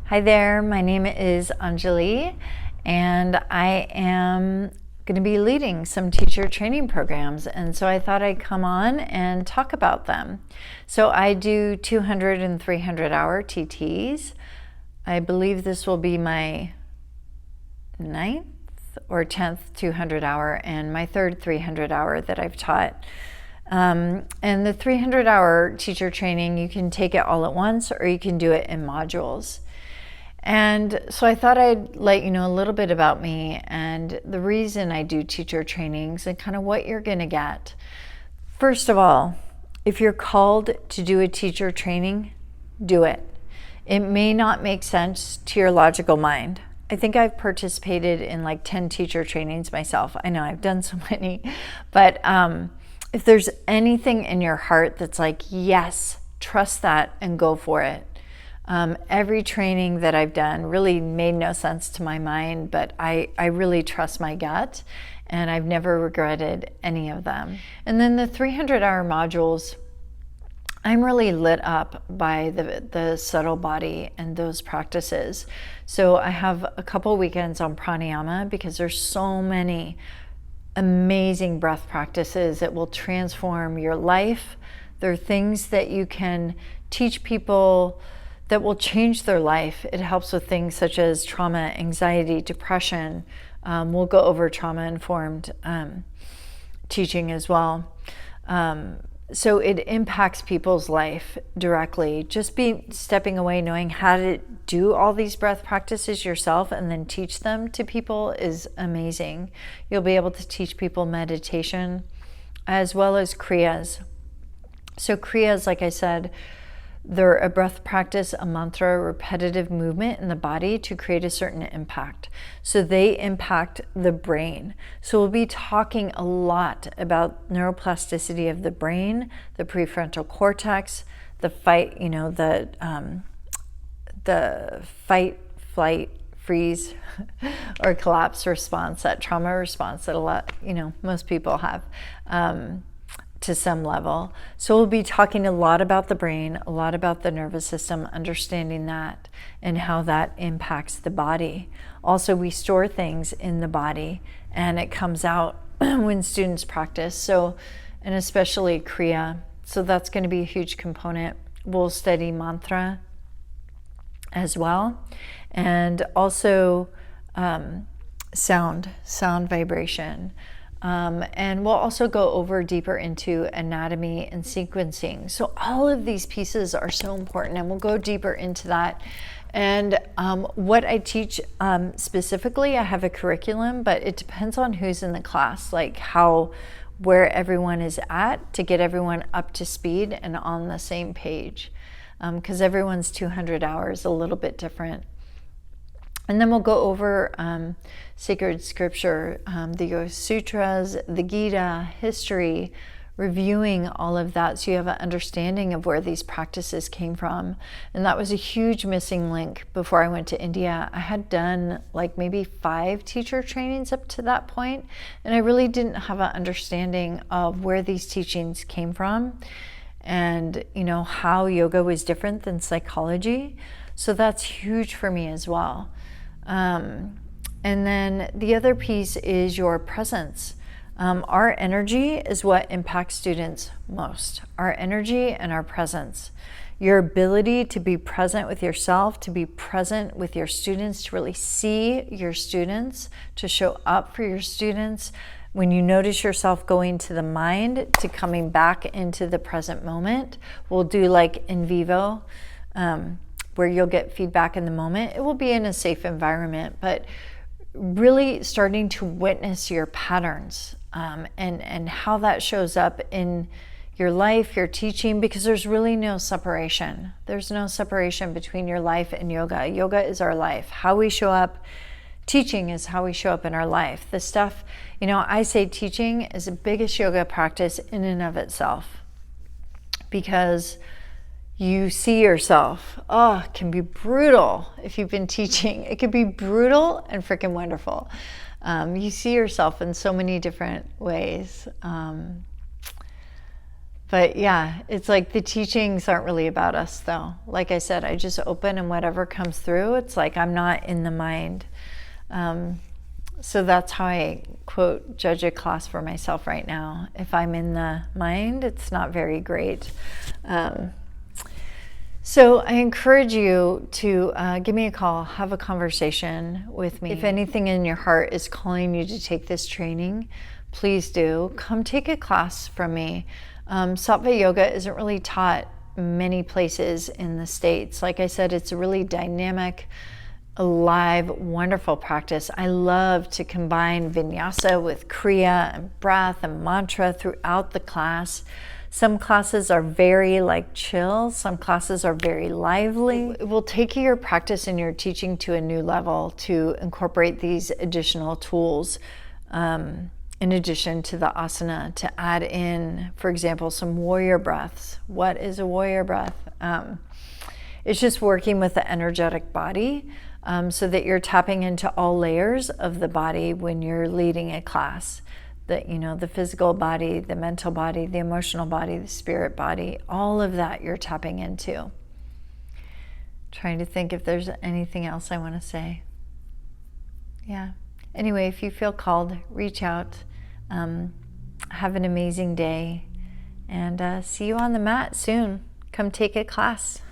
Hi there, my name is Anjali, and I am going to be leading some teacher training programs, and so I thought I'd come on and talk about them. So I do 200 and 300 hour TTs. I believe this will be my 9th or 10th 200 hour and my third 300 hour that I've taught. And the 300 hour teacher training, you can take it all at once or you can do it in modules. And so I thought I'd let you know a little bit about me and the reason I do teacher trainings and kind of what you're going to get. First of all, if you're called to do a teacher training, do it. It may not make sense to your logical mind. I think I've participated in like 10 teacher trainings myself. I know I've done so many, but if there's anything in your heart that's like, yes, trust that and go for it. Every training that I've done really made no sense to my mind, but I really trust my gut and I've never regretted any of them. And then the 300-hour modules, I'm really lit up by the subtle body and those practices. So I have a couple weekends on pranayama because there's so many amazing breath practices that will transform your life. There are things that you can teach people that will change their life. It helps with things such as trauma, anxiety, depression. We'll go over trauma-informed teaching as well. So it impacts people's life directly. Just stepping away, knowing how to do all these breath practices yourself and then teach them to people is amazing. You'll be able to teach people meditation as well as kriyas. So kriyas, like I said, they're a breath practice, a mantra, repetitive movement in the body to create a certain impact. So they impact the brain. So we'll be talking a lot about neuroplasticity of the brain, the prefrontal cortex, the fight, the fight, flight, freeze, or collapse response, that trauma response that most people have. To some level. So we'll be talking a lot about the brain, a lot about the nervous system, understanding that and how that impacts the body. Also, we store things in the body and it comes out when students practice. So, and especially Kriya. So that's going to be a huge component. We'll study mantra as well. And also sound vibration. And we'll also go over deeper into anatomy and sequencing. So all of these pieces are so important, and we'll go deeper into that. And what I teach specifically, I have a curriculum, but it depends on who's in the class, like where everyone is at to get everyone up to speed and on the same page, because everyone's 200 hours a little bit different. And then we'll go over sacred scripture, the Yoga Sutras, the Gita, history, reviewing all of that so you have an understanding of where these practices came from. And that was a huge missing link before I went to India. I had done like maybe 5 teacher trainings up to that point, and I really didn't have an understanding of where these teachings came from and how yoga was different than psychology. So that's huge for me as well. And then the other piece is your presence. Our energy is what impacts students most. Our energy and our presence. Your ability to be present with yourself, to be present with your students, to really see your students, to show up for your students. When you notice yourself going to the mind, to coming back into the present moment. We'll do like in vivo, where you'll get feedback in the moment. It will be in a safe environment, but really starting to witness your patterns and how that shows up in your life, your teaching, because there's really no separation. There's no separation between your life and yoga. Yoga is our life. How we show up, teaching is how we show up in our life. The stuff, I say teaching is the biggest yoga practice in and of itself, because you see yourself. It can be brutal if you've been teaching. It can be brutal and freaking wonderful. You see yourself in so many different ways. But yeah, it's like the teachings aren't really about us though. Like I said, I just open and whatever comes through, it's like I'm not in the mind. So that's how I, quote, judge a class for myself right now. If I'm in the mind, it's not very great. So I encourage you to give me a call, have a conversation with me. If anything in your heart is calling you to take this training, please do. Come take a class from me. Sattva yoga isn't really taught many places in the States. Like I said, it's a really dynamic, alive, wonderful practice. I love to combine vinyasa with kriya and breath and mantra throughout the class. Some classes are very like chill. Some classes are very lively. It will take your practice and your teaching to a new level to incorporate these additional tools in addition to the asana, to add in, for example, some warrior breaths. What is a warrior breath? It's just working with the energetic body so that you're tapping into all layers of the body when you're leading a class. The physical body, the mental body, the emotional body, the spirit body, all of that you're tapping into. Trying to think if there's anything else I want to say. Yeah. Anyway, if you feel called, reach out. Have an amazing day, and see you on the mat soon. Come take a class.